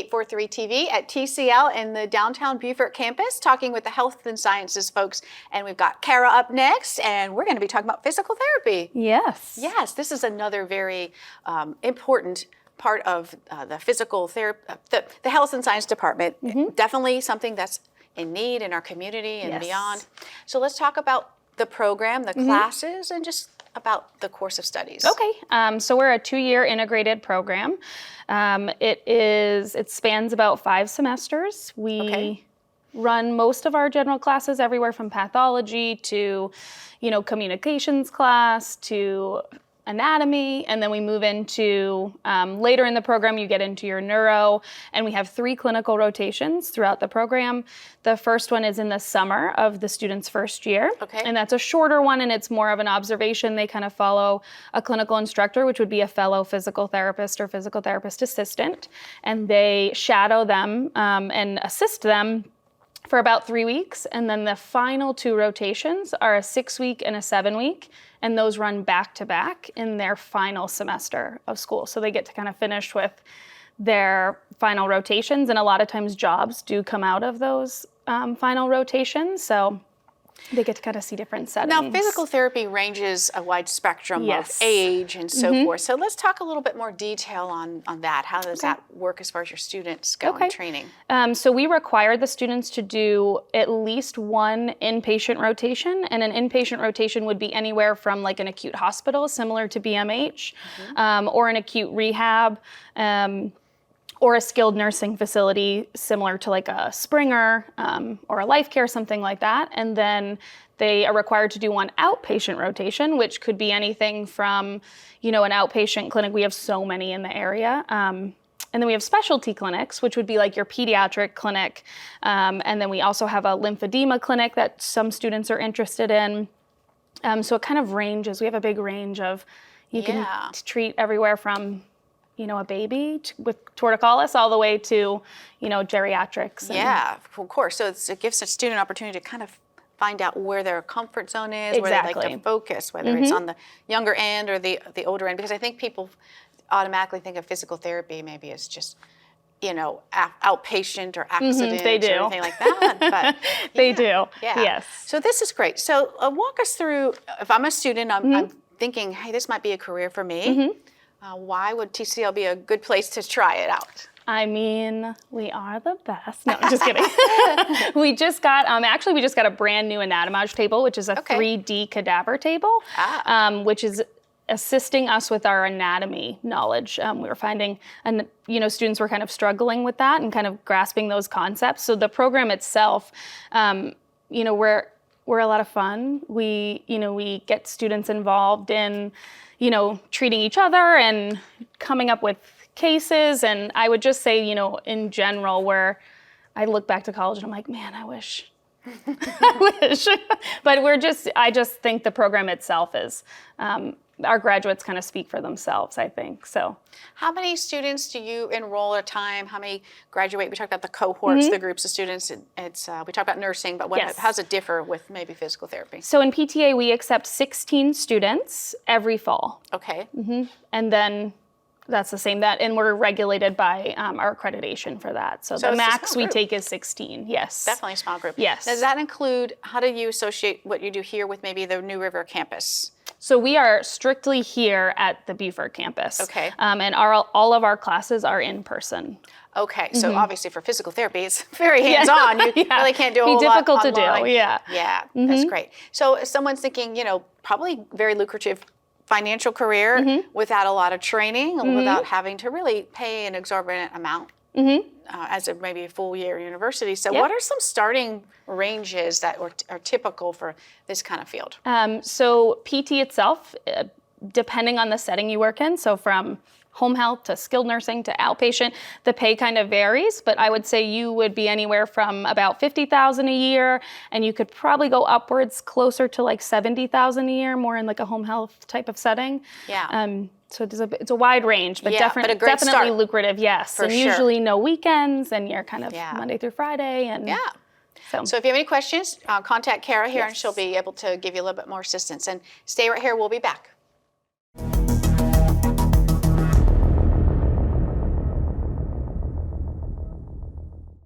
WHHI-TV at TCL in the downtown Beaufort campus, talking with the health and sciences folks. And we've got Kara up next, and we're going to be talking about physical therapy. Yes. Yes, this is another very important part of the physical therapy, the health and science department. Definitely something that's in need in our community and beyond. So let's talk about the program, the classes, and just about the course of studies. Okay, so we're a 2-year integrated program. It spans about 5 semesters. We run most of our general classes, everywhere from pathology to, communications class to anatomy, and then we move into, later in the program, you get into your neuro, and we have 3 clinical rotations throughout the program. The first one is in the summer of the student's first year, and that's a shorter one, and it's more of an observation. They kind of follow a clinical instructor, which would be a fellow physical therapist or physical therapist assistant, and they shadow them and assist them for about 3 weeks, and then the final 2 rotations are a 6-week and a 7-week, and those run back to back in their final semester of school. So they get to kind of finish with their final rotations, and a lot of times jobs do come out of those final rotations. So they get to kind of see different settings. Now, physical therapy ranges a wide spectrum of age and so forth. So let's talk a little bit more detail on that. How does that work as far as your students go in training? So we require the students to do at least 1 inpatient rotation, and an inpatient rotation would be anywhere from like an acute hospital, similar to BMH, or an acute rehab, or a skilled nursing facility similar to like a Springer or a Life Care, something like that. And then they are required to do 1 outpatient rotation, which could be anything from, an outpatient clinic. We have so many in the area. And then we have specialty clinics, which would be like your pediatric clinic. And then we also have a lymphedema clinic that some students are interested in. So it kind of ranges. We have a big range of, you can treat everywhere from a baby with torticollis all the way to, geriatrics. Of course. So it gives a student an opportunity to kind of find out where their comfort zone is, where they like to focus, whether it's on the younger end or the older end. Because I think people automatically think of physical therapy maybe as just, outpatient or accident or anything like that. But they do. Yes. So this is great. So walk us through, if I'm a student, I'm thinking, hey, this might be a career for me. Why would TCL be a good place to try it out? I mean, we are the best. No, I'm just kidding. We just got a brand new anatomage table, which is a 3D cadaver table, which is assisting us with our anatomy knowledge. We were finding, students were kind of struggling with that and kind of grasping those concepts. So the program itself, we're a lot of fun. We get students involved in, treating each other and coming up with cases. And I would just say, in general, where I look back to college and I'm like, man, I wish. But I just think the program itself is, our graduates kind of speak for themselves, I think. So, how many students do you enroll at a time? How many graduate? We talked about the cohorts, the groups of students. We talked about nursing, but how does it differ with maybe physical therapy? So in PTA, we accept 16 students every fall. Okay. And then that's the same, and we're regulated by our accreditation for that. So the max we take is 16, yes. Definitely a small group. Yes. Does that include, how do you associate what you do here with maybe the New River campus? So we are strictly here at the Beaufort campus. Okay. And all of our classes are in person. Okay, so obviously for physical therapy, it's very hands-on. You really can't do a whole lot difficult to online. do, yeah. That's great. So if someone's thinking, probably very lucrative financial career without a lot of training, without having to really pay an exorbitant amount as maybe a full year university. So what are some starting ranges that are typical for this kind of field? So PT itself, depending on the setting you work in, so from home health to skilled nursing to outpatient, the pay kind of varies, but I would say you would be anywhere from about $50,000 a year, and you could probably go upwards closer to like $70,000 a year, more in like a home health type of setting. So it's a wide range, but definitely lucrative, yes. And usually no weekends, and you're kind of Monday through Friday. And So if you have any questions, contact Kara here, and she'll be able to give you a little bit more assistance. And stay right here, we'll be back.